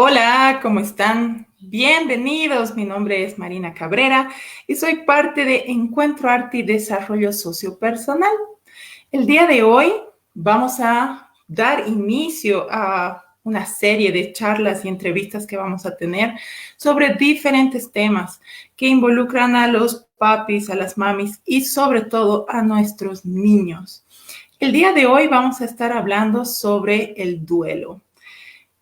Hola, ¿cómo están? Bienvenidos, mi nombre es Marina Cabrera y soy parte de Encuentro Arte y Desarrollo Sociopersonal. El día de hoy vamos a dar inicio a una serie de charlas y entrevistas que vamos a tener sobre diferentes temas que involucran a los papis, a las mamis y sobre todo a nuestros niños. El día de hoy vamos a estar hablando sobre el duelo.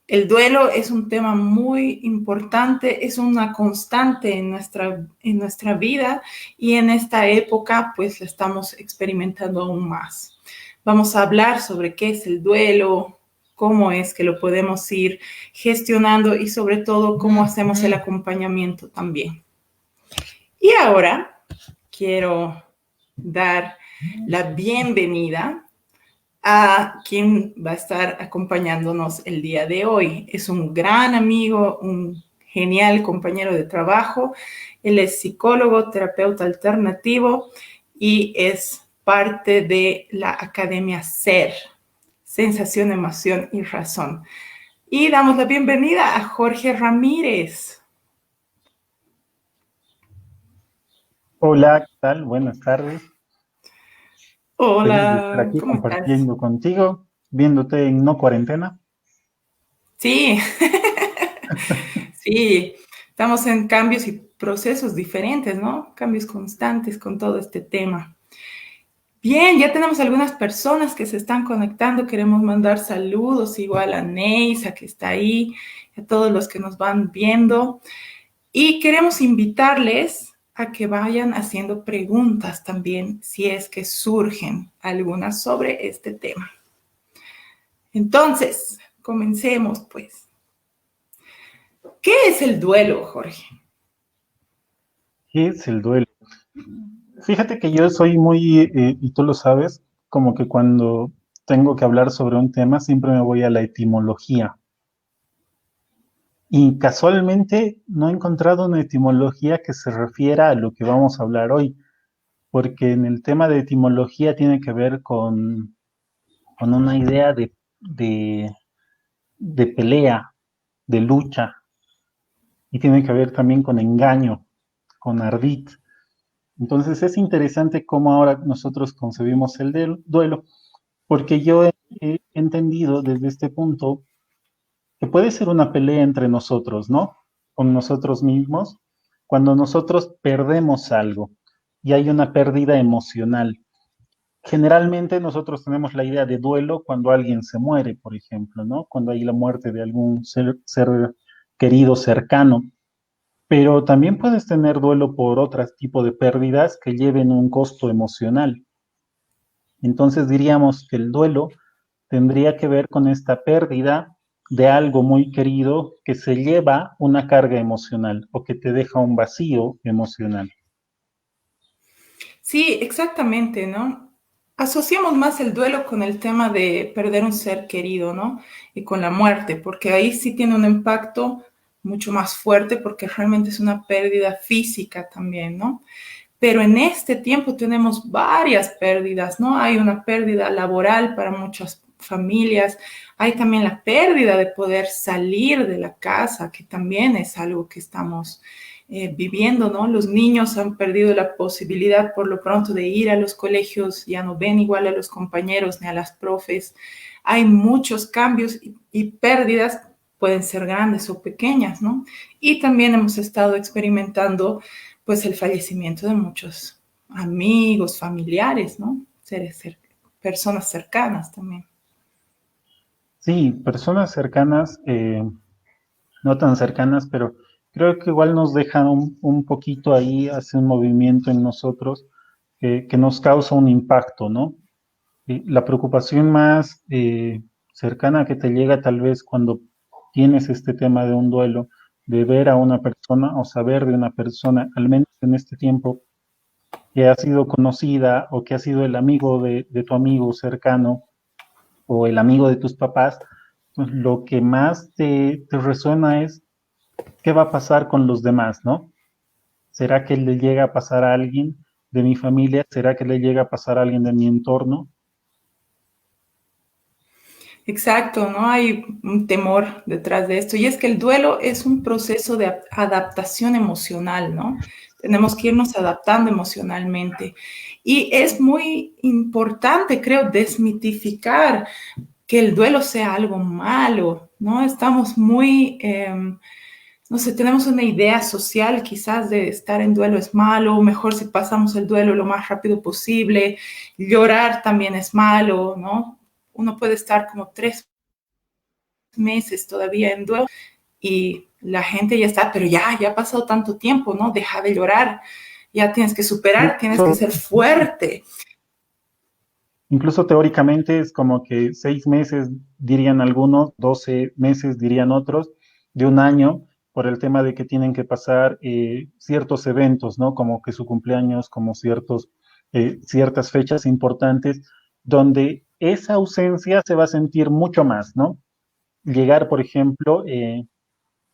El duelo es un tema muy importante, es una constante en nuestra vida y en esta época pues la estamos experimentando aún más. Vamos a hablar sobre qué es el duelo, cómo es que lo podemos ir gestionando y sobre todo cómo hacemos el acompañamiento también. Y ahora quiero dar la bienvenida a quien va a estar acompañándonos el día de hoy. Es un gran amigo, un genial compañero de trabajo. Él es psicólogo, terapeuta alternativo y es parte de la Academia SER, Sensación, Emoción y Razón. Y damos la bienvenida a Jorge Ramírez. Hola, ¿qué tal? Buenas tardes. Feliz de estar Hola, aquí ¿cómo estás? compartiendo contigo, viéndote en no cuarentena. Sí, sí, estamos en cambios y procesos diferentes, ¿no? Cambios constantes con todo este tema. Bien, ya tenemos algunas personas que se están conectando. Queremos mandar saludos igual a Neisa, que está ahí, a todos los que nos van viendo. Y queremos invitarles a que vayan haciendo preguntas también, si es que surgen algunas sobre este tema. Entonces, comencemos pues. ¿Qué es el duelo, Jorge? ¿Qué es el duelo? Fíjate que yo soy muy, y tú lo sabes, como que cuando tengo que hablar sobre un tema siempre me voy a la etimología. Y casualmente no he encontrado una etimología que se refiera a lo que vamos a hablar hoy, porque en el tema de etimología tiene que ver con una idea de pelea, de lucha, y tiene que ver también con engaño, con ardid. Entonces es interesante cómo ahora nosotros concebimos el duelo, porque yo he entendido desde este punto que puede ser una pelea entre nosotros, ¿no? Con nosotros mismos, cuando nosotros perdemos algo y hay una pérdida emocional. Generalmente nosotros tenemos la idea de duelo cuando alguien se muere, por ejemplo, ¿no? Cuando hay la muerte de algún ser querido cercano. Pero también puedes tener duelo por otros tipos de pérdidas que lleven un costo emocional. Entonces diríamos que el duelo tendría que ver con esta pérdida de algo muy querido que se lleva una carga emocional o que te deja un vacío emocional. Sí, exactamente, ¿no? Asociamos más el duelo con el tema de perder un ser querido, ¿no? Y con la muerte, porque ahí sí tiene un impacto mucho más fuerte porque realmente es una pérdida física también, ¿no? Pero en este tiempo tenemos varias pérdidas, ¿no? Hay una pérdida laboral para muchas familias, hay también la pérdida de poder salir de la casa, que también es algo que estamos viviendo, ¿no? Los niños han perdido la posibilidad por lo pronto de ir a los colegios, ya no ven igual a los compañeros ni a las profes. Hay muchos cambios y pérdidas, pueden ser grandes o pequeñas, ¿no? Y también hemos estado experimentando pues el fallecimiento de muchos amigos, familiares, ¿no? Personas cercanas también. Sí, personas cercanas, no tan cercanas, pero creo que igual nos dejan un poquito ahí, hace un movimiento en nosotros que nos causa un impacto, ¿no? La preocupación más cercana que te llega tal vez cuando tienes este tema de un duelo, de ver a una persona o saber de una persona, al menos en este tiempo, que ha sido conocida o que ha sido el amigo de tu amigo cercano o el amigo de tus papás, pues lo que más te resuena es qué va a pasar con los demás, ¿no? ¿Será que le llega a pasar a alguien de mi familia? ¿Será que le llega a pasar a alguien de mi entorno? Exacto, ¿no? Hay un temor detrás de esto y es que el duelo es un proceso de adaptación emocional, ¿no? Tenemos que irnos adaptando emocionalmente y es muy importante, creo, desmitificar que el duelo sea algo malo, ¿no? Estamos muy, no sé, tenemos una idea social quizás de estar en duelo es malo, mejor si pasamos el duelo lo más rápido posible, llorar también es malo, ¿no? Uno puede estar como 3 meses todavía en duelo y la gente ya está, pero ya ha pasado tanto tiempo, ¿no? Deja de llorar, ya tienes que superar, tienes que Incluso, ser fuerte. incluso teóricamente es como que 6 meses dirían algunos, 12 meses dirían otros, de un año, por el tema de que tienen que pasar ciertos eventos, ¿no? Como que su cumpleaños, como ciertas fechas importantes, donde esa ausencia se va a sentir mucho más, ¿no? Llegar, por ejemplo, en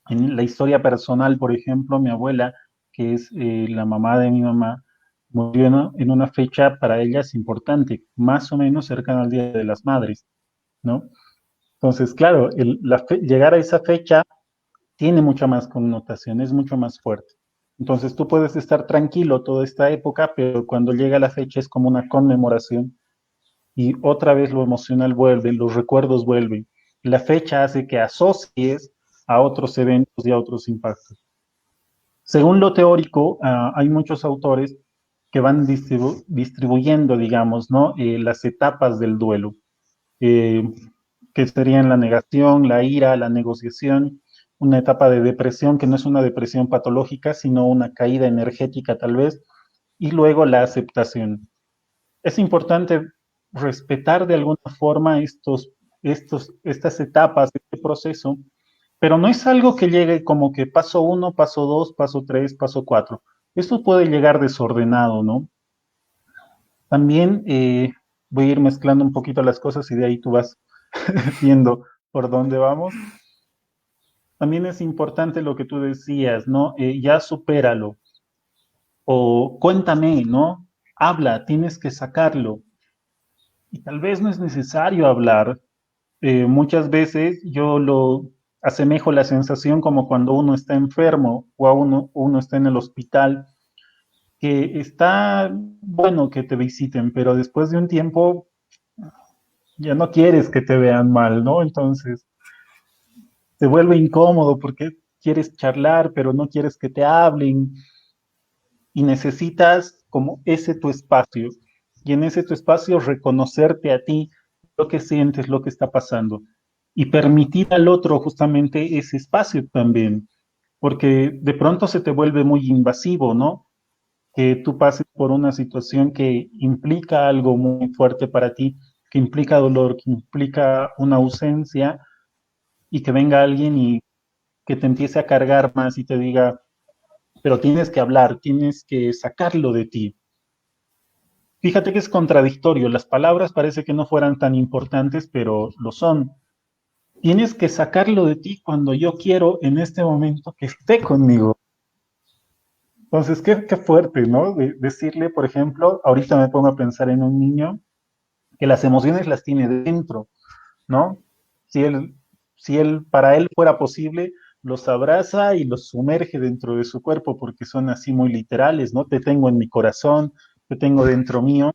la historia personal, por ejemplo, mi abuela, que es la mamá de mi mamá, murió en una fecha para ellas importante, más o menos cercana al Día de las Madres, ¿no? Entonces, claro, llegar a esa fecha tiene mucha más connotación, es mucho más fuerte. Entonces, tú puedes estar tranquilo toda esta época, pero cuando llega la fecha es como una conmemoración y otra vez lo emocional vuelve, los recuerdos vuelven. La fecha hace que asocies a otros eventos y a otros impactos. Según lo teórico, hay muchos autores que van distribuyendo, digamos, ¿no? Las etapas del duelo, eh, que serían la negación, la ira, la negociación, una etapa de depresión que no es una depresión patológica, sino una caída energética tal vez, y luego la aceptación. Es importante respetar de alguna forma estas etapas, este proceso, pero no es algo que llegue como que paso uno, paso dos, paso tres, paso cuatro. Esto puede llegar desordenado, ¿no? También voy a ir mezclando un poquito las cosas y de ahí tú vas viendo por dónde vamos. También es importante lo que tú decías, ¿no? Ya supéralo o cuéntame, ¿no? Habla, tienes que sacarlo. Y tal vez no es necesario hablar. Muchas veces yo lo asemejo la sensación como cuando uno está enfermo o uno está en el hospital, que está bueno que te visiten, pero después de un tiempo ya no quieres que te vean mal, ¿no? Entonces se vuelve incómodo porque quieres charlar, pero no quieres que te hablen y necesitas como ese tu espacio. Y en ese tu espacio reconocerte a ti, lo que sientes, lo que está pasando. Y permitir al otro justamente ese espacio también. Porque de pronto se te vuelve muy invasivo, ¿no? Que tú pases por una situación que implica algo muy fuerte para ti, que implica dolor, que implica una ausencia, y que venga alguien y que te empiece a cargar más y te diga, pero tienes que hablar, tienes que sacarlo de ti. Fíjate que es contradictorio, las palabras parece que no fueran tan importantes, pero lo son. Tienes que sacarlo de ti cuando yo quiero en este momento que esté conmigo. Entonces, qué fuerte, ¿no? Decirle, por ejemplo, ahorita me pongo a pensar en un niño que las emociones las tiene dentro, ¿no? Si él, si él, para él fuera posible, los abraza y los sumerge dentro de su cuerpo porque son así muy literales, ¿no? Te tengo en mi corazón, te tengo dentro mío,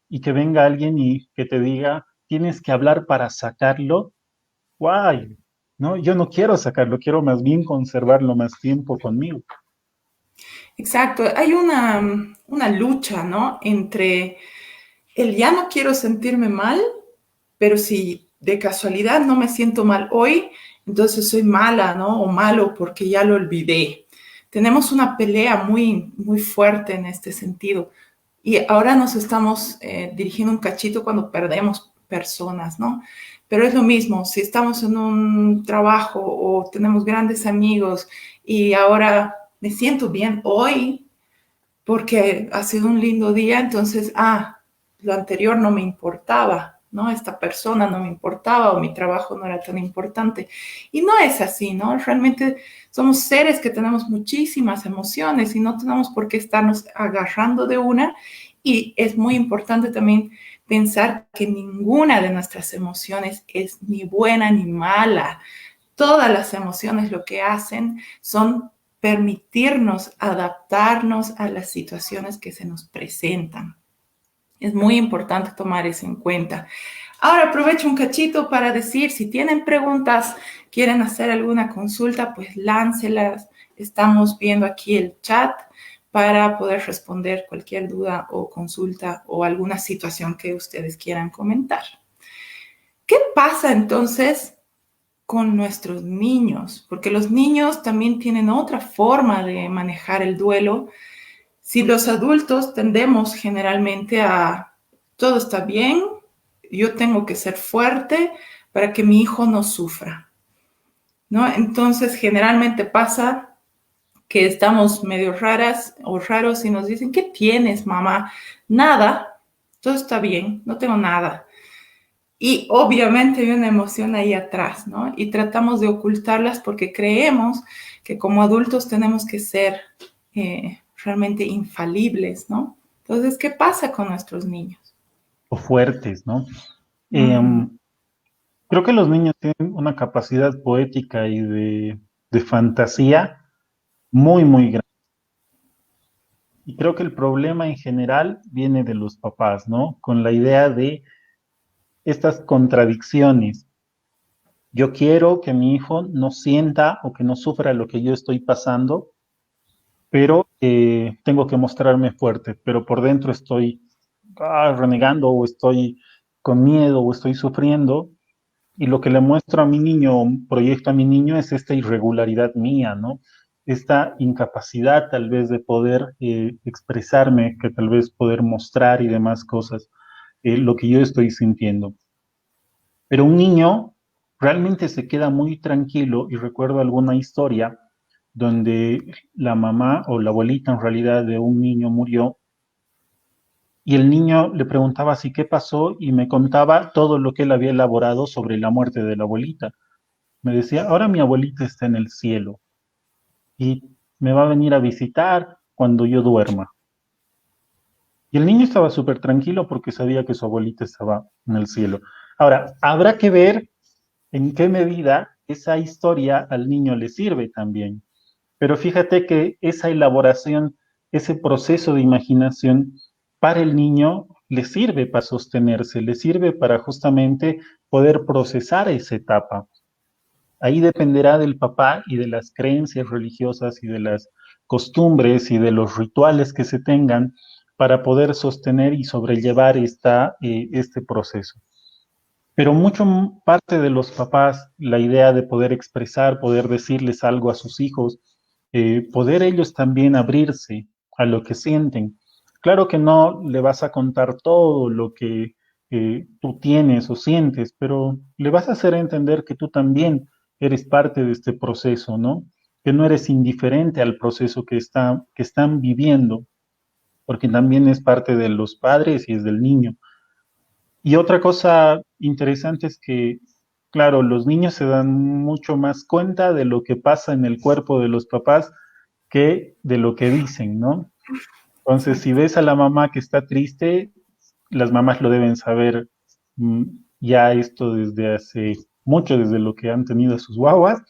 y que venga alguien y que te diga, tienes que hablar para sacarlo, guay, ¿no? Yo no quiero sacarlo, quiero más bien conservarlo más tiempo conmigo. Exacto, hay una lucha, ¿no? Entre el ya no quiero sentirme mal, pero si de casualidad no me siento mal hoy, entonces soy mala, ¿no? O malo porque ya lo olvidé. Tenemos una pelea muy, muy fuerte en este sentido. Y ahora nos estamos dirigiendo un cachito cuando perdemos personas, ¿no? Pero es lo mismo, si estamos en un trabajo o tenemos grandes amigos y ahora me siento bien hoy porque ha sido un lindo día, entonces, lo anterior no me importaba, ¿no? Esta persona no me importaba o mi trabajo no era tan importante. Y no es así, ¿no? Realmente somos seres que tenemos muchísimas emociones y no tenemos por qué estarnos agarrando de una. Y es muy importante también pensar que ninguna de nuestras emociones es ni buena ni mala. Todas las emociones lo que hacen son permitirnos adaptarnos a las situaciones que se nos presentan. Es muy importante tomar eso en cuenta. Ahora aprovecho un cachito para decir, si tienen preguntas, quieren hacer alguna consulta, pues láncelas. Estamos viendo aquí el chat para poder responder cualquier duda o consulta o alguna situación que ustedes quieran comentar. ¿Qué pasa entonces con nuestros niños? Porque los niños también tienen otra forma de manejar el duelo. Si los adultos tendemos generalmente a todo está bien, yo tengo que ser fuerte para que mi hijo no sufra, ¿no? Entonces, generalmente pasa que estamos medio raras o raros y nos dicen, ¿qué tienes, mamá? Nada, todo está bien, no tengo nada. Y obviamente hay una emoción ahí atrás, ¿no? Y tratamos de ocultarlas porque creemos que como adultos tenemos que ser realmente infalibles, ¿no? Entonces, ¿qué pasa con nuestros niños? O fuertes, ¿no? Mm. Creo que los niños tienen una capacidad poética y de fantasía muy, muy grande. Y creo que el problema en general viene de los papás, ¿no? Con la idea de estas contradicciones. Yo quiero que mi hijo no sienta o que no sufra lo que yo estoy pasando, pero tengo que mostrarme fuerte, pero por dentro estoy renegando o estoy con miedo o estoy sufriendo. Y lo que le muestro a mi niño, proyecto a mi niño, es esta irregularidad mía, ¿no? Esta incapacidad tal vez de poder expresarme, que tal vez poder mostrar y demás cosas, lo que yo estoy sintiendo. Pero un niño realmente se queda muy tranquilo y recuerdo alguna historia donde la mamá o la abuelita en realidad de un niño murió y el niño le preguntaba así qué pasó y me contaba todo lo que él había elaborado sobre la muerte de la abuelita. Me decía, ahora mi abuelita está en el cielo y me va a venir a visitar cuando yo duerma. Y el niño estaba súper tranquilo porque sabía que su abuelita estaba en el cielo. Ahora, habrá que ver en qué medida esa historia al niño le sirve también. Pero fíjate que esa elaboración, ese proceso de imaginación para el niño le sirve para sostenerse, le sirve para justamente poder procesar esa etapa. Ahí dependerá del papá y de las creencias religiosas y de las costumbres y de los rituales que se tengan para poder sostener y sobrellevar este proceso. Pero mucho parte de los papás, la idea de poder expresar, poder decirles algo a sus hijos, poder ellos también abrirse a lo que sienten. Claro que no le vas a contar todo lo que tú tienes o sientes, pero le vas a hacer entender que tú también eres parte de este proceso, ¿no? Que no eres indiferente al proceso que están viviendo, porque también es parte de los padres y es del niño. Y otra cosa interesante es que, claro, los niños se dan mucho más cuenta de lo que pasa en el cuerpo de los papás que de lo que dicen, ¿no? Entonces, si Exacto. ves a la mamá que está triste, las mamás lo deben saber mm, ya esto desde hace mucho, desde lo que han tenido a sus guaguas,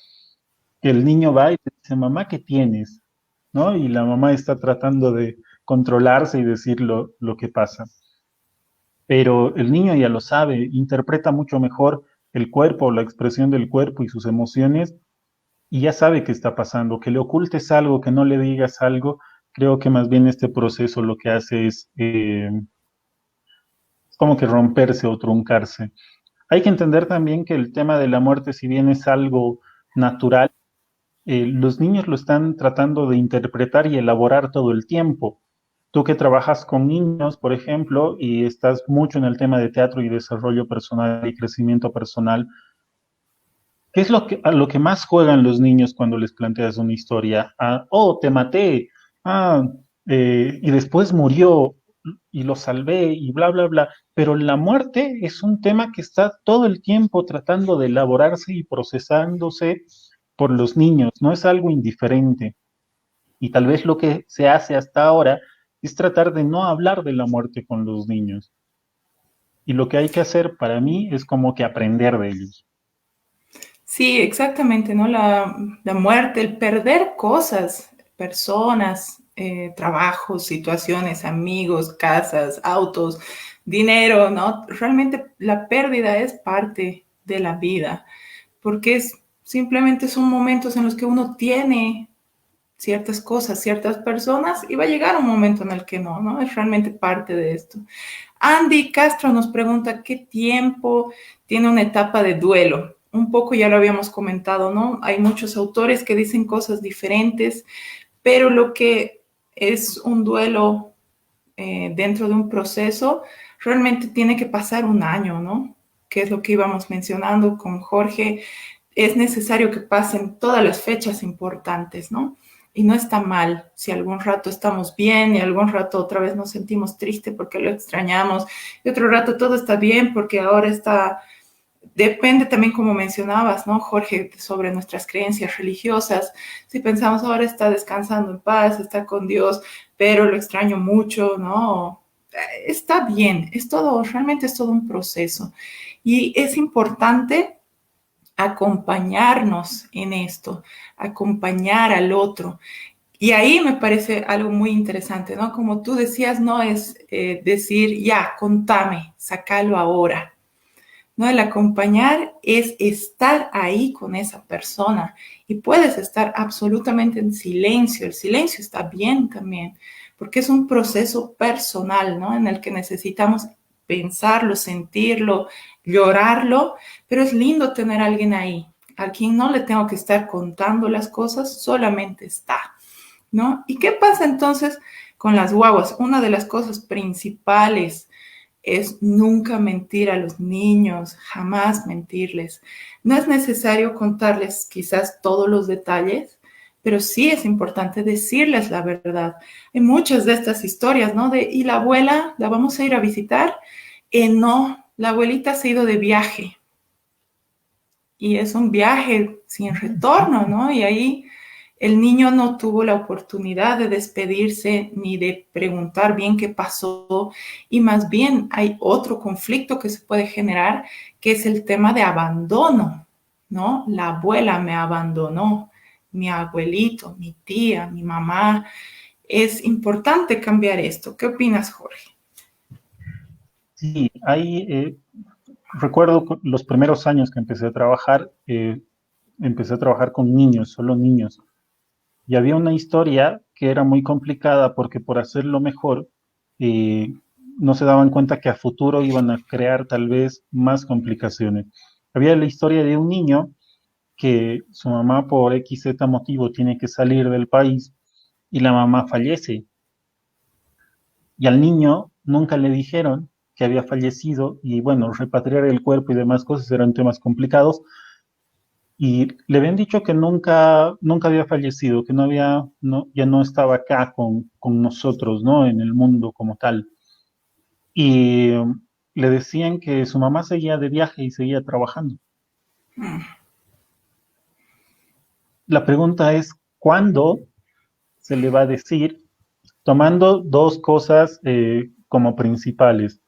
que el niño va y te dice, mamá, ¿qué tienes? ¿No? Y la mamá está tratando de controlarse y decir lo que pasa, pero el niño ya lo sabe, interpreta mucho mejor el cuerpo, la expresión del cuerpo y sus emociones y ya sabe qué está pasando. Que le ocultes algo, que no le digas algo, creo que más bien este proceso lo que hace es como que romperse o truncarse. Hay que entender también que el tema de la muerte, si bien es algo natural, los niños lo están tratando de interpretar y elaborar todo el tiempo. Tú que trabajas con niños, por ejemplo, y estás mucho en el tema de teatro y desarrollo personal y crecimiento personal, ¿qué es a lo que más juegan los niños cuando les planteas una historia? Ah, oh, te maté, ah, y después murió y lo salvé y bla, bla, bla. Pero la muerte es un tema que está todo el tiempo tratando de elaborarse y procesándose por los niños, no es algo indiferente. Y tal vez lo que se hace hasta ahora es tratar de no hablar de la muerte con los niños. Y lo que hay que hacer para mí es como que aprender de ellos. Sí, exactamente, ¿no? La muerte, el perder cosas, personas, trabajos, situaciones, amigos, casas, autos, dinero, ¿no? Realmente la pérdida es parte de la vida, porque simplemente son momentos en los que uno tiene ciertas cosas, ciertas personas, y va a llegar un momento en el que no, ¿no? Es realmente parte de esto. Andy Castro nos pregunta qué tiempo tiene una etapa de duelo. Un poco ya lo habíamos comentado, ¿no? Hay muchos autores que dicen cosas diferentes, pero lo que es un duelo dentro de un proceso realmente tiene que pasar un año, ¿no? Que es lo que íbamos mencionando con Jorge. Es necesario que pasen todas las fechas importantes, ¿no? Y no está mal si algún rato estamos bien y algún rato otra vez nos sentimos tristes porque lo extrañamos y otro rato todo está bien porque ahora está, depende también como mencionabas, ¿no, Jorge, sobre nuestras creencias religiosas. Si pensamos ahora está descansando en paz, está con Dios, pero lo extraño mucho, ¿no? Está bien, es todo, realmente es todo un proceso. Y es importante acompañarnos en esto, acompañar al otro. Y ahí me parece algo muy interesante, ¿no? Como tú decías, no es decir, ya, contame, sacalo ahora. No, el acompañar es estar ahí con esa persona y puedes estar absolutamente en silencio. El silencio está bien también, porque es un proceso personal, ¿no? En el que necesitamos pensarlo, sentirlo, llorarlo, pero es lindo tener a alguien ahí, a quien no le tengo que estar contando las cosas, solamente está, ¿no? ¿Y qué pasa entonces con las guaguas? Una de las cosas principales es nunca mentir a los niños, jamás mentirles. No es necesario contarles quizás todos los detalles, pero sí es importante decirles la verdad. Hay muchas de estas historias, ¿no? Y la abuela, ¿la vamos a ir a visitar? No, la abuelita se ha ido de viaje y es un viaje sin retorno, ¿no? Y ahí el niño no tuvo la oportunidad de despedirse ni de preguntar bien qué pasó y más bien hay otro conflicto que se puede generar, que es el tema de abandono, ¿no? La abuela me abandonó, mi abuelito, mi tía, mi mamá. Es importante cambiar esto. ¿Qué opinas, Jorge? Sí, hay, recuerdo los primeros años que empecé a trabajar con niños, solo niños, y había una historia que era muy complicada porque por hacerlo mejor, eh, no se daban cuenta que a futuro iban a crear tal vez más complicaciones. Había la historia de un niño que su mamá por X, Z motivo tiene que salir del país y la mamá fallece. Y al niño nunca le dijeron que había fallecido y bueno, repatriar el cuerpo y demás cosas eran temas complicados. Y le habían dicho que nunca había fallecido, que ya no estaba acá con nosotros, ¿no? En el mundo como tal. Y le decían que su mamá seguía de viaje y seguía trabajando. La pregunta es, ¿cuándo se le va a decir, tomando dos cosas como principales?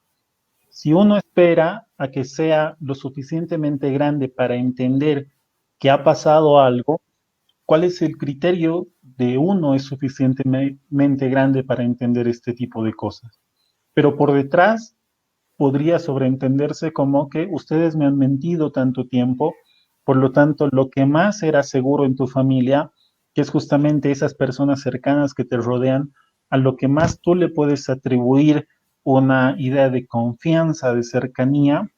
Si uno espera a que sea lo suficientemente grande para entender que ha pasado algo, ¿cuál es el criterio de uno es suficientemente grande para entender este tipo de cosas? Pero por detrás podría sobreentenderse como que ustedes me han mentido tanto tiempo, por lo tanto, lo que más era seguro en tu familia, que es justamente esas personas cercanas que te rodean, a lo que más tú le puedes atribuir una idea de confianza, de cercanía,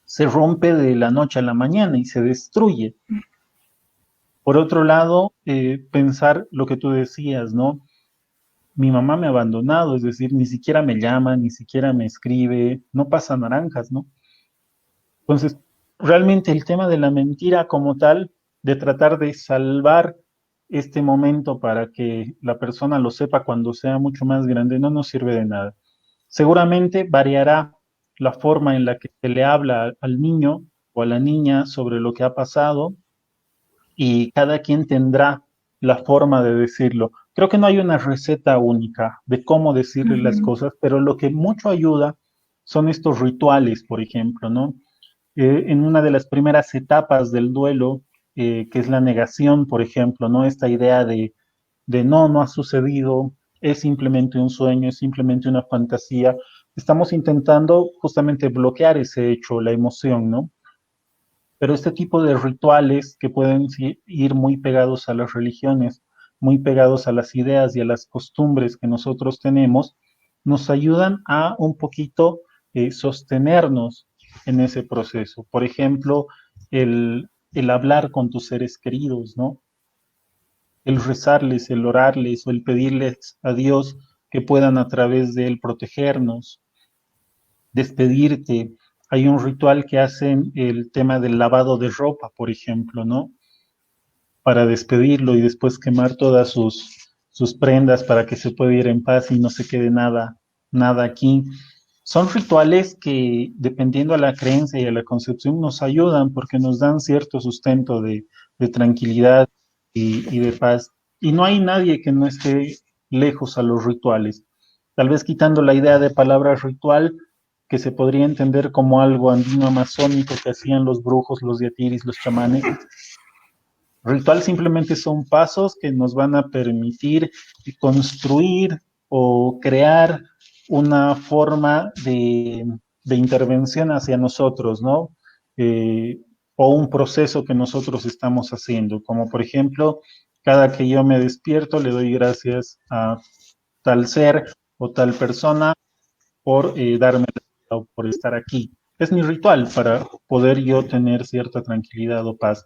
se rompe de la noche a la mañana y se destruye. Por otro lado, pensar lo que tú decías, ¿no? Mi mamá me ha abandonado, es decir, ni siquiera me llama, ni siquiera me escribe, no pasa naranjas, ¿no? Entonces, realmente el tema de la mentira como tal, de tratar de salvar este momento para que la persona lo sepa cuando sea mucho más grande, no nos sirve de nada. Seguramente variará la forma en la que se le habla al niño o a la niña sobre lo que ha pasado y cada quien tendrá la forma de decirlo. Creo que no hay una receta única de cómo decirle las Ujú. cosas, pero lo que mucho ayuda son estos rituales, por ejemplo, ¿no? En una de las primeras etapas del duelo, que es la negación, por ejemplo, ¿no? Esta idea de no, no ha sucedido, es simplemente un sueño, es simplemente una fantasía. Estamos intentando justamente bloquear ese hecho, la emoción, ¿no? Pero este tipo de rituales que pueden ir muy pegados a las religiones, muy pegados a las ideas y a las costumbres que nosotros tenemos, nos ayudan a un poquito sostenernos en ese proceso. Por ejemplo, el hablar con tus seres queridos, ¿no? El rezarles, el orarles o el pedirles a Dios que puedan a través de Él protegernos, despedirte. Hay un ritual que hacen el tema del lavado de ropa, por ejemplo, ¿no? Para despedirlo y después quemar todas sus prendas para que se pueda ir en paz y no se quede nada aquí. Son rituales que, dependiendo a la creencia y a la concepción, nos ayudan porque nos dan cierto sustento de tranquilidad y de paz. Y no hay nadie que no esté lejos a los rituales. Tal vez quitando la idea de palabra ritual, que se podría entender como algo andino amazónico que hacían los brujos, los yatiris, los chamanes. Ritual simplemente son pasos que nos van a permitir construir o crear una forma de intervención hacia nosotros, ¿no? O un proceso que nosotros estamos haciendo, como por ejemplo, cada que yo me despierto le doy gracias a tal ser o tal persona por darme la vida o por estar aquí. Es mi ritual para poder yo tener cierta tranquilidad o paz.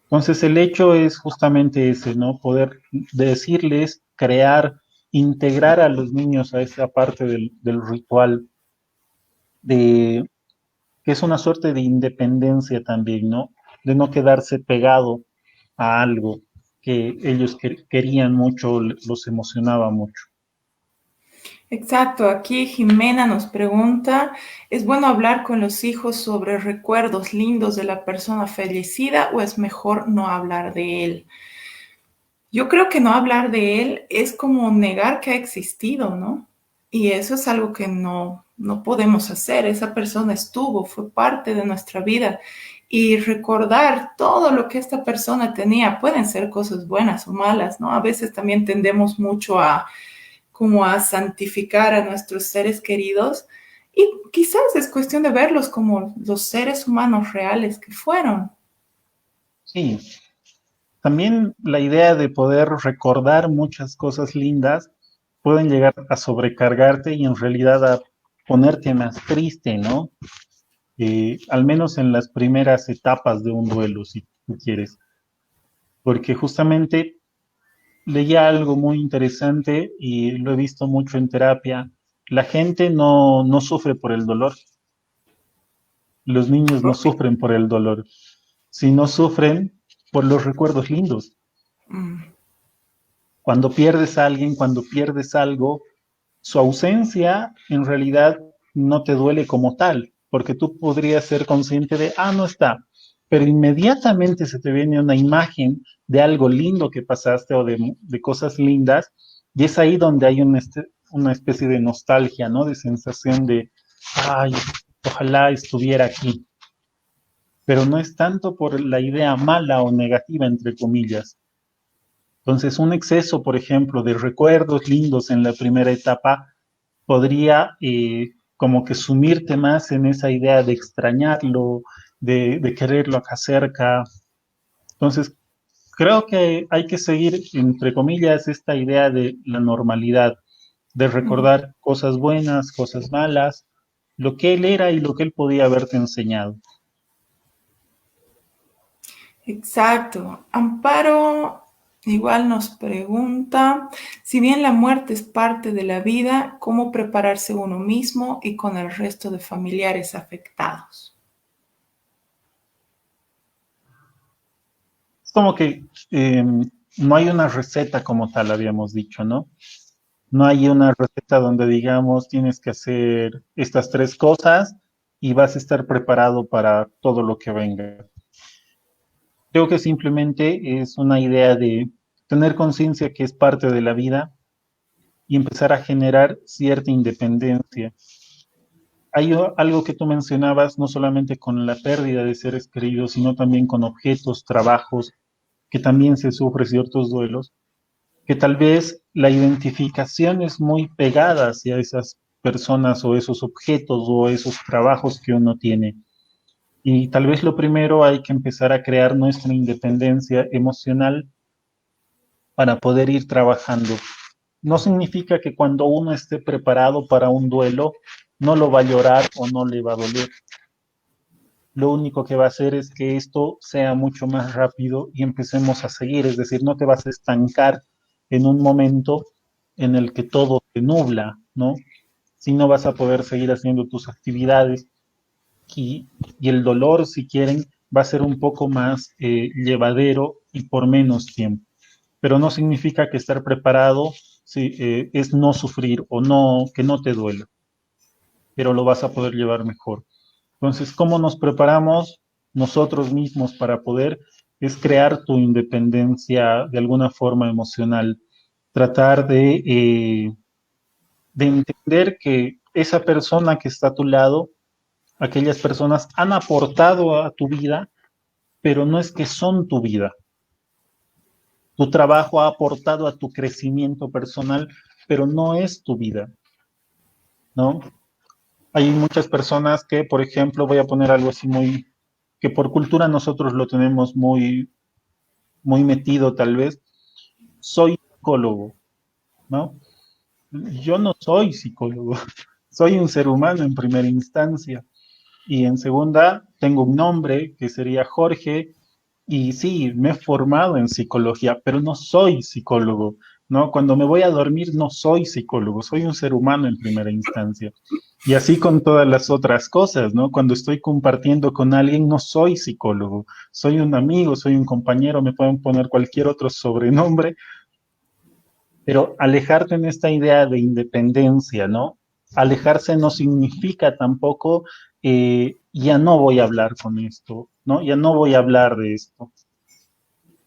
Entonces el hecho es justamente ese, ¿no? Poder decirles, crear, integrar a los niños a esa parte del ritual, de que es una suerte de independencia también, ¿no? De no quedarse pegado a algo que ellos querían mucho, los emocionaba mucho. Exacto, aquí Jimena nos pregunta, ¿es bueno hablar con los hijos sobre recuerdos lindos de la persona fallecida o es mejor no hablar de él? Yo creo que no hablar de él es como negar que ha existido, ¿no? Y eso es algo que no podemos hacer. Esa persona estuvo, fue parte de nuestra vida. Y recordar todo lo que esta persona tenía, pueden ser cosas buenas o malas, ¿no? A veces también tendemos mucho a como a santificar a nuestros seres queridos y quizás es cuestión de verlos como los seres humanos reales que fueron. Sí, también la idea de poder recordar muchas cosas lindas pueden llegar a sobrecargarte y en realidad a ponerte más triste, ¿no? Al menos en las primeras etapas de un duelo, si tú quieres, porque justamente leía algo muy interesante y lo he visto mucho en terapia. La gente no sufre por el dolor, los niños no sufren por el dolor, sino sufren por los recuerdos lindos. Mm. Cuando pierdes a alguien, cuando pierdes algo, su ausencia en realidad no te duele como tal, porque tú podrías ser consciente de, no está, pero inmediatamente se te viene una imagen de algo lindo que pasaste o de cosas lindas, y es ahí donde hay una especie de nostalgia, ¿no? De sensación de, ay, ojalá estuviera aquí, pero no es tanto por la idea mala o negativa, entre comillas. Entonces, un exceso, por ejemplo, de recuerdos lindos en la primera etapa podría como que sumirte más en esa idea de extrañarlo, de quererlo acá cerca. Entonces, creo que hay que seguir, entre comillas, esta idea de la normalidad, de Mm. recordar cosas buenas, cosas malas, lo que él era y lo que él podía haberte enseñado. Exacto. Amparo igual nos pregunta, si bien la muerte es parte de la vida, ¿cómo prepararse uno mismo y con el resto de familiares afectados? Es como que no hay una receta como tal, habíamos dicho, ¿no? No hay una receta donde digamos tienes que hacer estas tres cosas y vas a estar preparado para todo lo que venga. Creo que simplemente es una idea de tener conciencia que es parte de la vida y empezar a generar cierta independencia. hay algo que tú mencionabas, no solamente con la pérdida de seres queridos, sino también con objetos, trabajos, que también se sufren ciertos duelos, que tal vez la identificación es muy pegada hacia esas personas o esos objetos o esos trabajos que uno tiene. Y tal vez lo primero hay que empezar a crear nuestra independencia emocional para poder ir trabajando. No significa que cuando uno esté preparado para un duelo, no lo va a llorar o no le va a doler. Lo único que va a hacer es que esto sea mucho más rápido y empecemos a seguir. Es decir, no te vas a estancar en un momento en el que todo te nubla, ¿no? Si no vas a poder seguir haciendo tus actividades y el dolor, si quieren, va a ser un poco más llevadero y por menos tiempo. Pero no significa que estar preparado sí, es no sufrir o no que no te duela, pero lo vas a poder llevar mejor. Entonces, ¿cómo nos preparamos nosotros mismos para poder? Es crear tu independencia de alguna forma emocional, tratar de entender que esa persona que está a tu lado, aquellas personas han aportado a tu vida, pero no es que son tu vida. Tu trabajo ha aportado a tu crecimiento personal, pero no es tu vida, ¿no? Hay muchas personas que, por ejemplo, voy a poner algo así muy, que por cultura nosotros lo tenemos muy metido tal vez, soy psicólogo, ¿no? Yo no soy psicólogo, soy un ser humano en primera instancia. Y en segunda, tengo un nombre que sería Jorge, y sí, me he formado en psicología, pero no soy psicólogo, ¿no? Cuando me voy a dormir no soy psicólogo, soy un ser humano en primera instancia. Y así con todas las otras cosas, ¿no? Cuando estoy compartiendo con alguien no soy psicólogo, soy un amigo, soy un compañero, me pueden poner cualquier otro sobrenombre, pero alejarte en esta idea de independencia, ¿no? Alejarse no significa tampoco, ya no voy a hablar con esto, ¿no? Ya no voy a hablar de esto,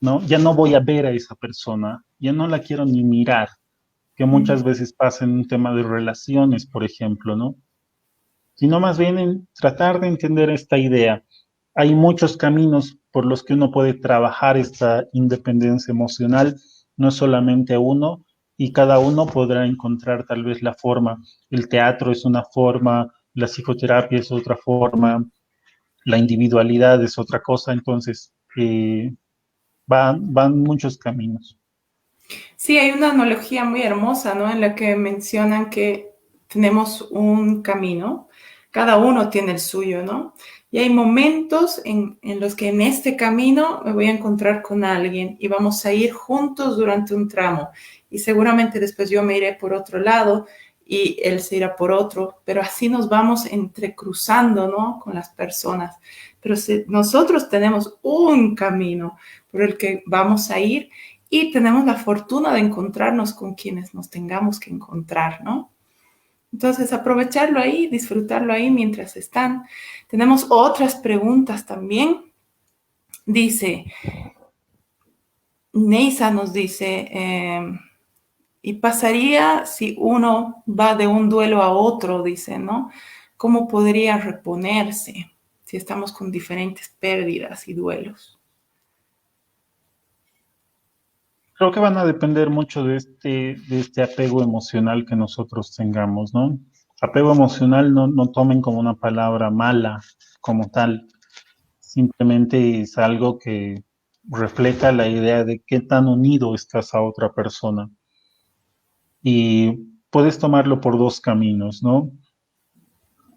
¿no? Ya no voy a ver a esa persona, ya no la quiero ni mirar, que Mm. muchas veces pasa en un tema de relaciones, por ejemplo, ¿no? Sino más bien en tratar de entender esta idea. Hay muchos caminos por los que uno puede trabajar esta independencia emocional, no es solamente uno, y cada uno podrá encontrar tal vez la forma. El teatro es una forma, la psicoterapia es otra forma, la individualidad es otra cosa, entonces van muchos caminos. Sí, hay una analogía muy hermosa, ¿no? En la que mencionan que tenemos un camino, cada uno tiene el suyo, ¿no? Y hay momentos en los que en este camino me voy a encontrar con alguien y vamos a ir juntos durante un tramo. Y seguramente después yo me iré por otro lado y él se irá por otro, pero así nos vamos entrecruzando, ¿no? Con las personas. Pero si nosotros tenemos un camino por el que vamos a ir y tenemos la fortuna de encontrarnos con quienes nos tengamos que encontrar, ¿no? Entonces, aprovecharlo ahí, disfrutarlo ahí mientras están. Tenemos otras preguntas también. Dice, Neisa nos dice, ¿y pasaría si uno va de un duelo a otro? Dice, ¿no? ¿Cómo podría reponerse si estamos con diferentes pérdidas y duelos? Creo que van a depender mucho de este apego emocional que nosotros tengamos, ¿no? Apego emocional no tomen como una palabra mala como tal, simplemente es algo que refleja la idea de qué tan unido estás a otra persona. Y puedes tomarlo por dos caminos, ¿no?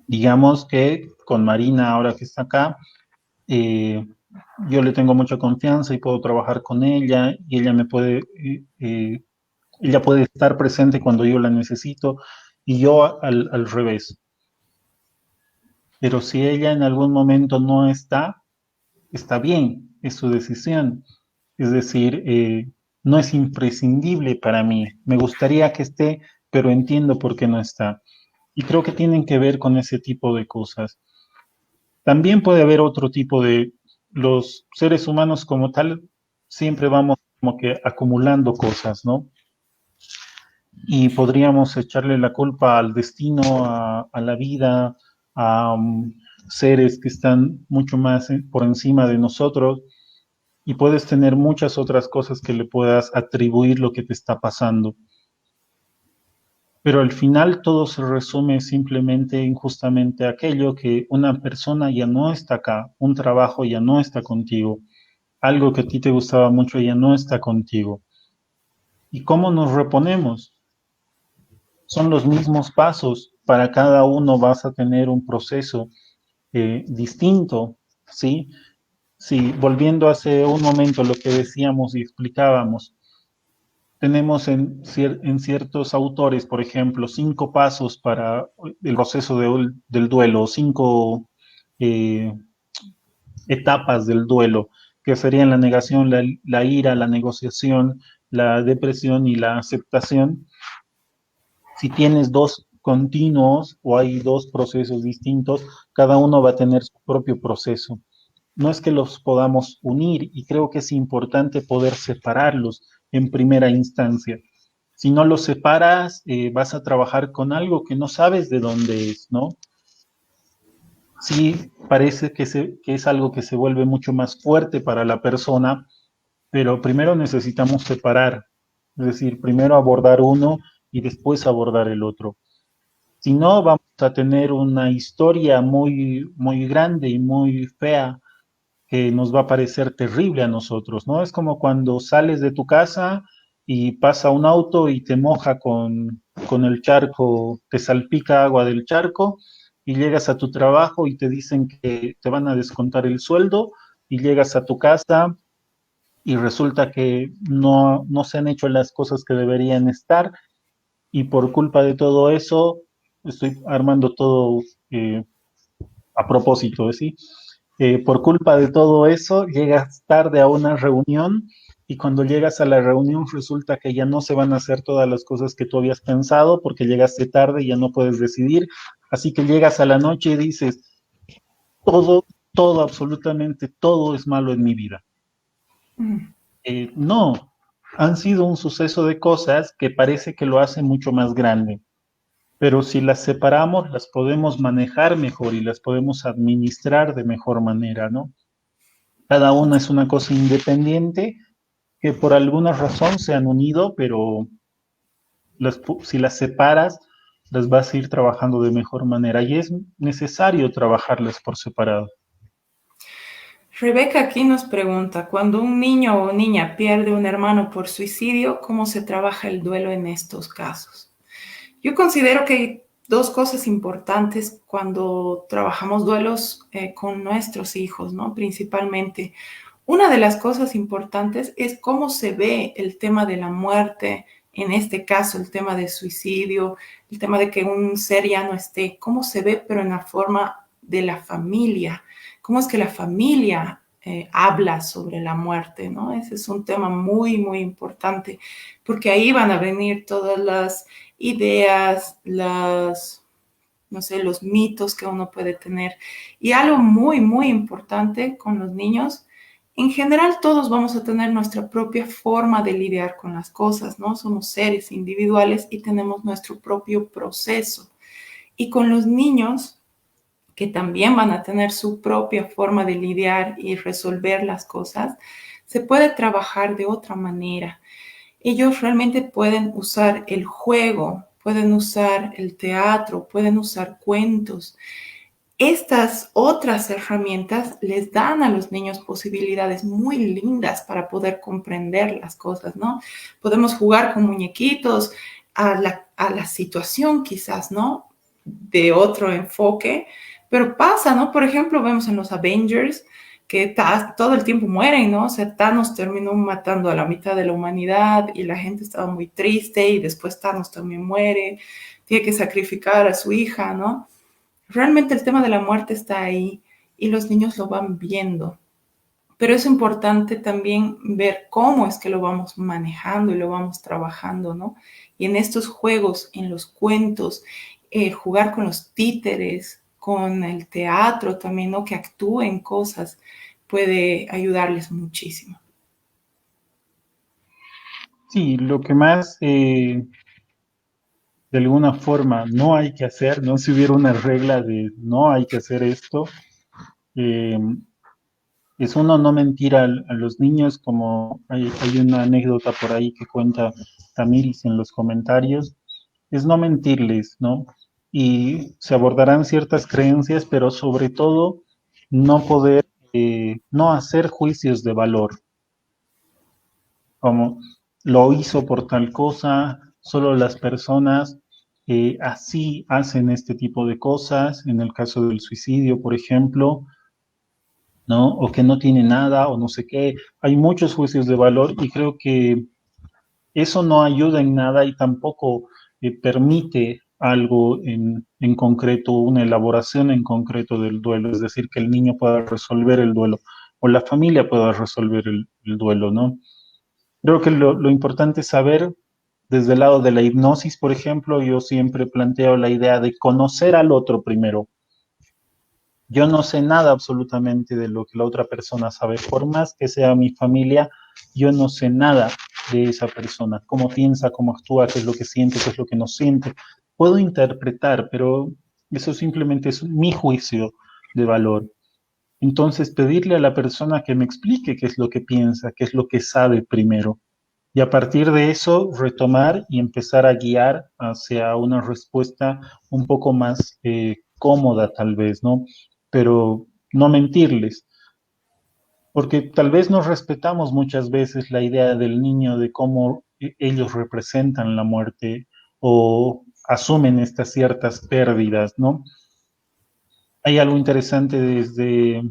Digamos que con Marina, ahora que está acá, eh, yo le tengo mucha confianza y puedo trabajar con ella y ella me puede ella puede estar presente cuando yo la necesito y yo al revés. Pero si ella en algún momento no está, está bien, es su decisión. Es decir, no es imprescindible para mí. Me gustaría que esté, pero entiendo por qué no está. Y creo que tienen que ver con ese tipo de cosas. También puede haber otro tipo de, los seres humanos como tal, siempre vamos como que acumulando cosas, ¿no? Y podríamos echarle la culpa al destino, a la vida, a seres que están mucho más por encima de nosotros y puedes tener muchas otras cosas que le puedas atribuir lo que te está pasando. Pero al final todo se resume simplemente en justamente aquello que una persona ya no está acá, un trabajo ya no está contigo, algo que a ti te gustaba mucho ya no está contigo. ¿Y cómo nos reponemos? Son los mismos pasos. Para cada uno vas a tener un proceso distinto, ¿sí? Sí, volviendo hace un momento lo que decíamos y explicábamos, tenemos en ciertos autores, por ejemplo, 5 pasos para el proceso del duelo, 5 etapas del duelo, que serían la negación, la ira, la negociación, la depresión y la aceptación. Si tienes dos continuos o hay dos procesos distintos, cada uno va a tener su propio proceso. No es que los podamos unir y creo que es importante poder separarlos en primera instancia. Si no los separas, vas a trabajar con algo que no sabes de dónde es, ¿no? Sí, parece que es algo que se vuelve mucho más fuerte para la persona, pero primero necesitamos separar, es decir, primero abordar uno y después abordar el otro. Si no, vamos a tener una historia muy, muy grande y muy fea que nos va a parecer terrible a nosotros, ¿no? Es como cuando sales de tu casa y pasa un auto y te moja con el charco, te salpica agua del charco y llegas a tu trabajo y te dicen que te van a descontar el sueldo y llegas a tu casa y resulta que no se han hecho las cosas que deberían estar y por culpa de todo eso, estoy armando todo a propósito, ¿sí? Por culpa de todo eso, llegas tarde a una reunión y cuando llegas a la reunión resulta que ya no se van a hacer todas las cosas que tú habías pensado porque llegaste tarde y ya no puedes decidir. Así que llegas a la noche y dices, todo, absolutamente todo es malo en mi vida. Mm. No, han sido un suceso de cosas que parece que lo hace mucho más grande. Pero si las separamos, las podemos manejar mejor y las podemos administrar de mejor manera, ¿no? Cada una es una cosa independiente que por alguna razón se han unido, pero si las separas, las vas a ir trabajando de mejor manera y es necesario trabajarlas por separado. Rebeca aquí nos pregunta, cuando un niño o niña pierde un hermano por suicidio, ¿cómo se trabaja el duelo en estos casos? Yo considero que hay dos cosas importantes cuando trabajamos duelos con nuestros hijos, ¿no? Principalmente. Una de las cosas importantes es cómo se ve el tema de la muerte, en este caso el tema de suicidio, el tema de que un ser ya no esté, cómo se ve, pero en la forma de la familia, cómo es que la familia habla sobre la muerte, ¿no? Ese es un tema muy, muy importante, porque ahí van a venir todas las ideas, no sé, los mitos que uno puede tener. Y algo muy, muy importante con los niños, en general todos vamos a tener nuestra propia forma de lidiar con las cosas, ¿no? Somos seres individuales y tenemos nuestro propio proceso. Y con los niños, que también van a tener su propia forma de lidiar y resolver las cosas, se puede trabajar de otra manera. Ellos realmente pueden usar el juego, pueden usar el teatro, pueden usar cuentos. Estas otras herramientas les dan a los niños posibilidades muy lindas para poder comprender las cosas, ¿no? Podemos jugar con muñequitos a la situación quizás, ¿no? De otro enfoque, pero pasa, ¿no? Por ejemplo, vemos en los Avengers que todo el tiempo mueren, ¿no? O sea, Thanos terminó matando a la mitad de la humanidad y la gente estaba muy triste y después Thanos también muere, tiene que sacrificar a su hija, ¿no? Realmente el tema de la muerte está ahí y los niños lo van viendo. Pero es importante también ver cómo es que lo vamos manejando y lo vamos trabajando, ¿no? Y en estos juegos, en los cuentos, jugar con los títeres, con el teatro también, ¿no? Que actúen cosas, puede ayudarles muchísimo. Sí, lo que más de alguna forma no hay que hacer, no si hubiera una regla de no hay que hacer esto, eh, es uno no mentir a los niños, como hay una anécdota por ahí que cuenta Tamiris en los comentarios, es no mentirles, ¿no? Y se abordarán ciertas creencias, pero sobre todo no poder, no hacer juicios de valor, como lo hizo por tal cosa, solo las personas así hacen este tipo de cosas, en el caso del suicidio, por ejemplo, ¿no? O que no tiene nada, o no sé qué. Hay muchos juicios de valor y creo que eso no ayuda en nada y tampoco permite algo en concreto, una elaboración en concreto del duelo, es decir, que el niño pueda resolver el duelo o la familia pueda resolver el duelo, ¿no? Creo que lo importante es saber, desde el lado de la hipnosis, por ejemplo, yo siempre planteo la idea de conocer al otro primero. Yo no sé nada absolutamente de lo que la otra persona sabe, por más que sea mi familia, yo no sé nada de esa persona, cómo piensa, cómo actúa, qué es lo que siente, qué es lo que no siente. Puedo interpretar, pero eso simplemente es mi juicio de valor. Entonces, pedirle a la persona que me explique qué es lo que piensa, qué es lo que sabe primero. Y a partir de eso, retomar y empezar a guiar hacia una respuesta un poco más cómoda, tal vez, ¿no? Pero no mentirles, porque tal vez nos respetamos muchas veces la idea del niño de cómo ellos representan la muerte o asumen estas ciertas pérdidas, ¿no? Hay algo interesante desde,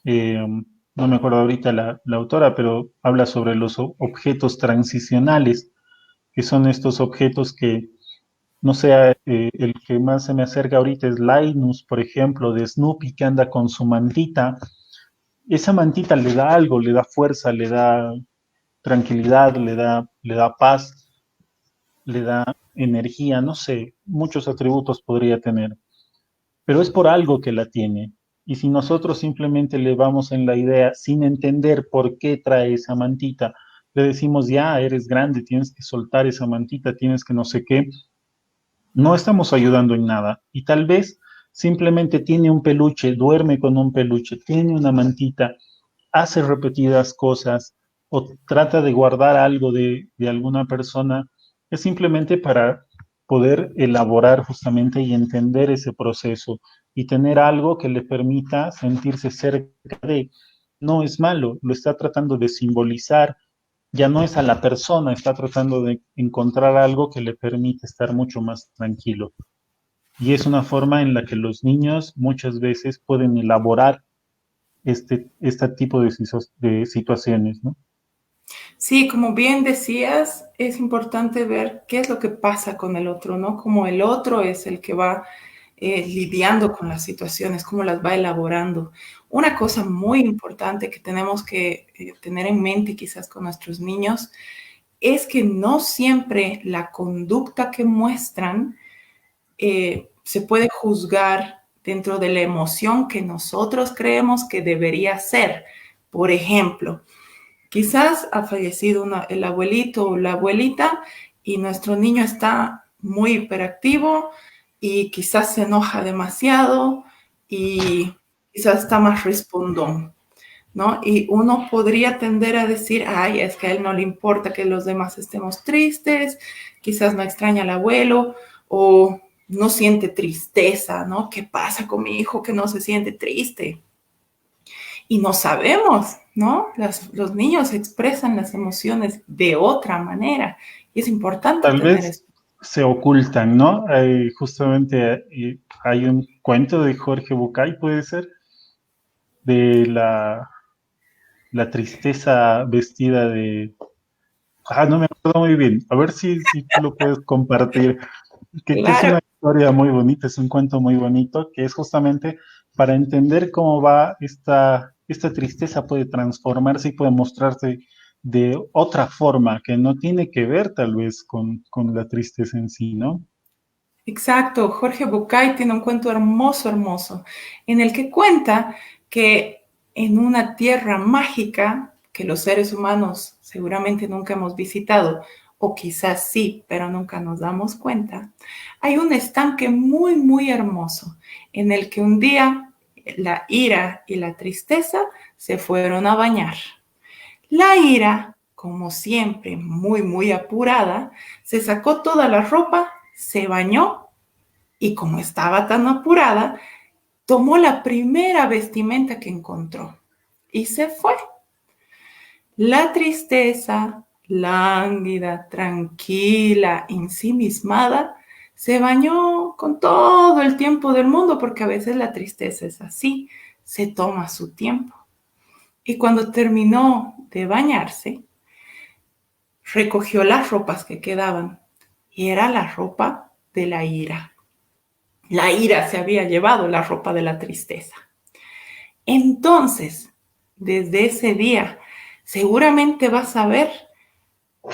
no me acuerdo ahorita la autora, pero habla sobre los objetos transicionales, que son estos objetos que, no sé, el que más se me acerca ahorita es Linus, por ejemplo, de Snoopy, que anda con su mantita. Esa mantita le da algo, le da fuerza, le da tranquilidad, le da paz, le da energía, no sé, muchos atributos podría tener, pero es por algo que la tiene. Y si nosotros simplemente le vamos en la idea sin entender por qué trae esa mantita, le decimos, ya, eres grande, tienes que soltar esa mantita, tienes que no sé qué, no estamos ayudando en nada. Y tal vez simplemente tiene un peluche, duerme con un peluche, tiene una mantita, hace repetidas cosas o trata de guardar algo de alguna persona, es simplemente para poder elaborar justamente y entender ese proceso y tener algo que le permita sentirse cerca de. No es malo, lo está tratando de simbolizar, ya no es a la persona, está tratando de encontrar algo que le permite estar mucho más tranquilo. Y es una forma en la que los niños muchas veces pueden elaborar este tipo de situaciones, ¿no? Sí, como bien decías, es importante ver qué es lo que pasa con el otro, ¿no? Como el otro es el que va lidiando con las situaciones, cómo las va elaborando. Una cosa muy importante que tenemos que tener en mente quizás con nuestros niños es que no siempre la conducta que muestran se puede juzgar dentro de la emoción que nosotros creemos que debería ser. Por ejemplo, quizás ha fallecido el abuelito o la abuelita y nuestro niño está muy hiperactivo y quizás se enoja demasiado y quizás está más respondón, ¿no? Y uno podría tender a decir, ay, es que a él no le importa que los demás estemos tristes, quizás no extraña al abuelo o no siente tristeza, ¿no? ¿Qué pasa con mi hijo que no se siente triste? Y no sabemos, ¿no? Los niños expresan las emociones de otra manera y es importante Tal tener vez eso. se ocultan, ¿no? Justamente hay un cuento de Jorge Bucay, puede ser, de la tristeza vestida de... Ah, no me acuerdo muy bien. A ver si tú lo puedes compartir. Que es Claro. una historia muy bonita, es un cuento muy bonito, que es justamente para entender cómo va esta tristeza puede transformarse y puede mostrarse de otra forma, que no tiene que ver tal vez con la tristeza en sí, ¿no? Exacto, Jorge Bucay tiene un cuento hermoso, hermoso, en el que cuenta que en una tierra mágica que los seres humanos seguramente nunca hemos visitado, o quizás sí, pero nunca nos damos cuenta, hay un estanque muy, muy hermoso en el que un día la ira y la tristeza se fueron a bañar. La ira, como siempre, muy, muy apurada, se sacó toda la ropa, se bañó y como estaba tan apurada, tomó la primera vestimenta que encontró y se fue. La tristeza, lánguida, tranquila, ensimismada, se bañó con todo el tiempo del mundo, porque a veces la tristeza es así, se toma su tiempo. Y cuando terminó de bañarse, recogió las ropas que quedaban y era la ropa de la ira. La ira se había llevado la ropa de la tristeza. Entonces, desde ese día, seguramente vas a ver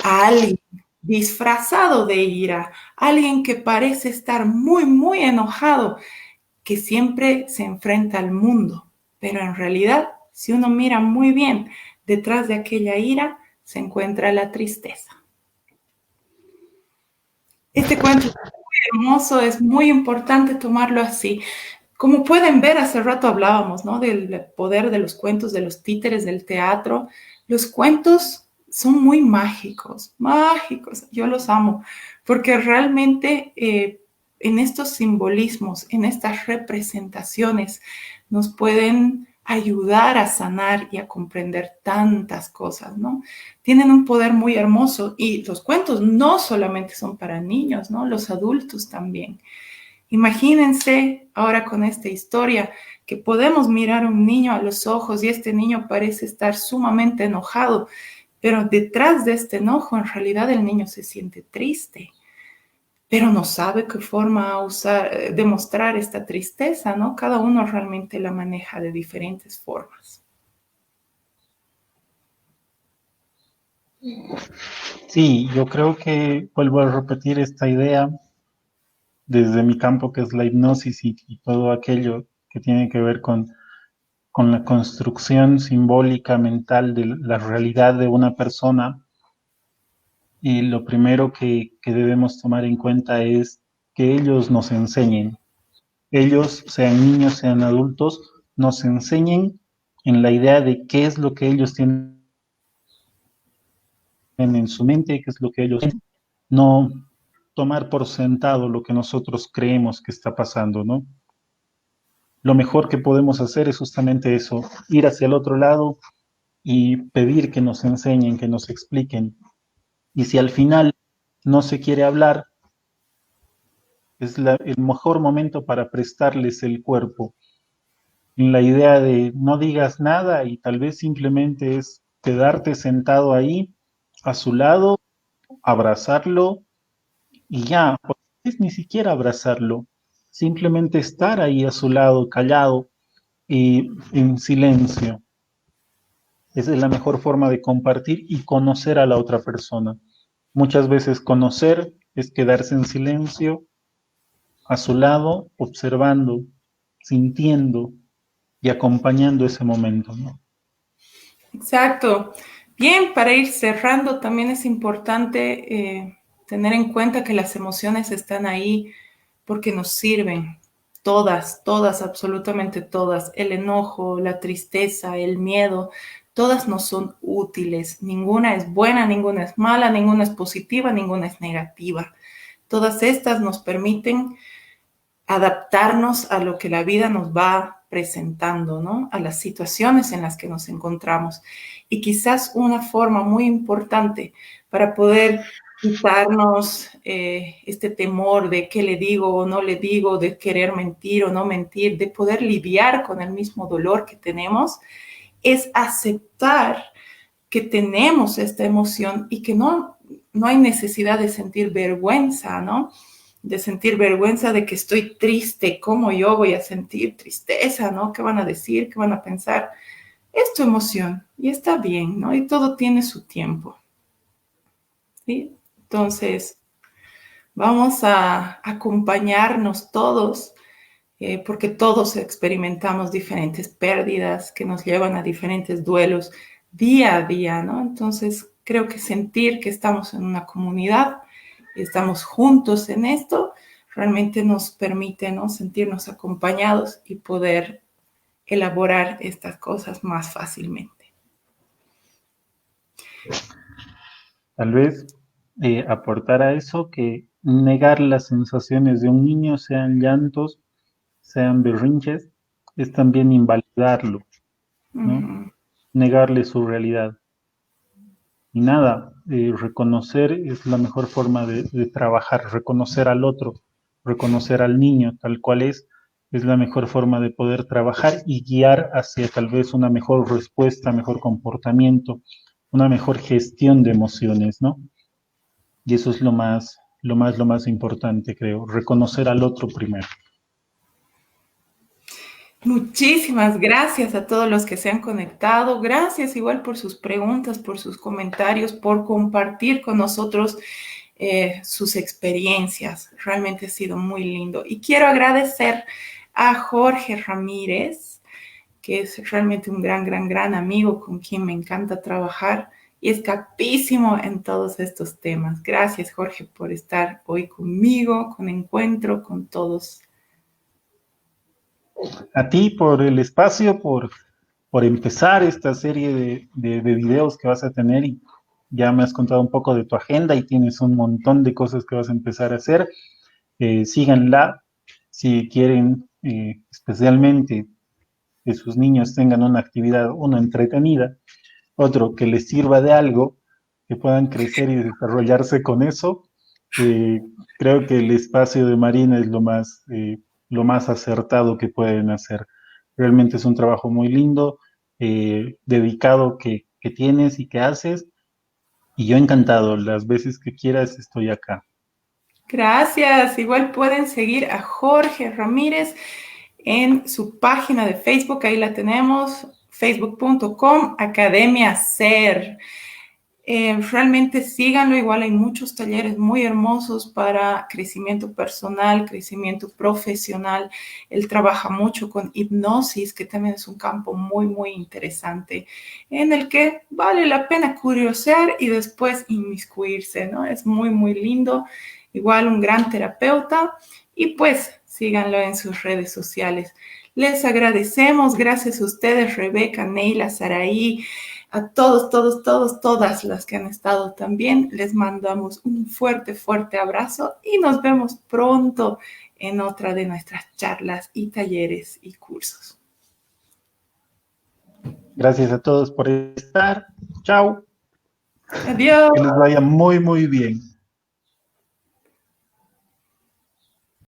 a alguien disfrazado de ira, alguien que parece estar muy, muy enojado, que siempre se enfrenta al mundo. Pero en realidad, si uno mira muy bien, detrás de aquella ira se encuentra la tristeza. Este cuento es muy hermoso, es muy importante tomarlo así. Como pueden ver, hace rato hablábamos, ¿no? Del poder de los cuentos, de los títeres, del teatro. Los cuentos son muy mágicos, mágicos. Yo los amo, porque realmente en estos simbolismos, en estas representaciones, nos pueden ayudar a sanar y a comprender tantas cosas, ¿no? Tienen un poder muy hermoso y los cuentos no solamente son para niños, ¿no? Los adultos también. Imagínense ahora con esta historia que podemos mirar a un niño a los ojos y este niño parece estar sumamente enojado, pero detrás de este enojo en realidad el niño se siente triste, pero no sabe qué forma usar, demostrar esta tristeza, ¿no? Cada uno realmente la maneja de diferentes formas. Sí, yo creo que vuelvo a repetir esta idea desde mi campo, que es la hipnosis y todo aquello que tiene que ver con la construcción simbólica mental de la realidad de una persona. Y lo primero que debemos tomar en cuenta es que ellos nos enseñen. Ellos, sean niños, sean adultos, nos enseñen en la idea de qué es lo que ellos tienen en su mente, qué es lo que ellos tienen. No tomar por sentado lo que nosotros creemos que está pasando, ¿no? Lo mejor que podemos hacer es justamente eso, ir hacia el otro lado y pedir que nos enseñen, que nos expliquen. Y si al final no se quiere hablar, es el mejor momento para prestarles el cuerpo. En la idea de no digas nada y tal vez simplemente es quedarte sentado ahí a su lado, abrazarlo y ya, pues, es ni siquiera abrazarlo, simplemente estar ahí a su lado, callado y en silencio. Esa es la mejor forma de compartir y conocer a la otra persona. Muchas veces conocer es quedarse en silencio, a su lado, observando, sintiendo y acompañando ese momento, ¿no? Exacto. Bien, para ir cerrando, también es importante tener en cuenta que las emociones están ahí porque nos sirven. Todas, todas, absolutamente todas. El enojo, la tristeza, el miedo, todas nos son útiles. Ninguna es buena, ninguna es mala, ninguna es positiva, ninguna es negativa. Todas estas nos permiten adaptarnos a lo que la vida nos va presentando, ¿no? A las situaciones en las que nos encontramos. Y quizás una forma muy importante para poder quitarnos este temor de qué le digo o no le digo, de querer mentir o no mentir, de poder lidiar con el mismo dolor que tenemos, es aceptar que tenemos esta emoción y que no hay necesidad de sentir vergüenza, ¿no? De sentir vergüenza de que estoy triste, ¿cómo yo voy a sentir tristeza, ¿no? ¿Qué van a decir? ¿Qué van a pensar? Es tu emoción y está bien, ¿no? Y todo tiene su tiempo, ¿sí? Entonces, vamos a acompañarnos todos, porque todos experimentamos diferentes pérdidas que nos llevan a diferentes duelos día a día, ¿no? Entonces, creo que sentir que estamos en una comunidad y estamos juntos en esto, realmente nos permite, ¿no?, sentirnos acompañados y poder elaborar estas cosas más fácilmente. Tal vez aportar a eso que negar las sensaciones de un niño, sean llantos, sean berrinches, es también invalidarlo, ¿no? Negarle su realidad. Y nada, reconocer es la mejor forma de trabajar, reconocer al otro, reconocer al niño tal cual es la mejor forma de poder trabajar y guiar hacia tal vez una mejor respuesta, mejor comportamiento, una mejor gestión de emociones, ¿no? Y eso es lo más importante, creo, reconocer al otro primero. Muchísimas gracias a todos los que se han conectado. Gracias igual por sus preguntas, por sus comentarios, por compartir con nosotros sus experiencias. Realmente ha sido muy lindo. Y quiero agradecer a Jorge Ramírez, que es realmente un gran amigo con quien me encanta trabajar y es capísimo en todos estos temas. Gracias, Jorge, por estar hoy conmigo, con Encuentro, con todos. A ti por el espacio, por empezar esta serie de videos que vas a tener y ya me has contado un poco de tu agenda y tienes un montón de cosas que vas a empezar a hacer. Síganla si quieren, especialmente que sus niños tengan una actividad, uno entretenida, otro que les sirva de algo, que puedan crecer y desarrollarse con eso. Eh, Creo que el espacio de Marina es lo más acertado que pueden hacer. Realmente es un trabajo muy lindo, dedicado que tienes y que haces. Y yo encantado, las veces que quieras estoy acá. Gracias. Igual pueden seguir a Jorge Ramírez en su página de Facebook. Ahí la tenemos, facebook.com Academia Ser. Realmente síganlo, igual hay muchos talleres muy hermosos para crecimiento personal, crecimiento profesional. Él trabaja mucho con hipnosis, que también es un campo muy interesante, en el que vale la pena curiosear y después inmiscuirse, ¿no? Es muy lindo, igual un gran terapeuta, y pues síganlo en sus redes sociales. Les agradecemos, gracias a ustedes, Rebeca, Neila, Saraí, a todas las que han estado también. Les mandamos un fuerte abrazo y nos vemos pronto en otra de nuestras charlas y talleres y cursos. Gracias a todos por estar. Chao. Adiós. Que les vaya muy bien.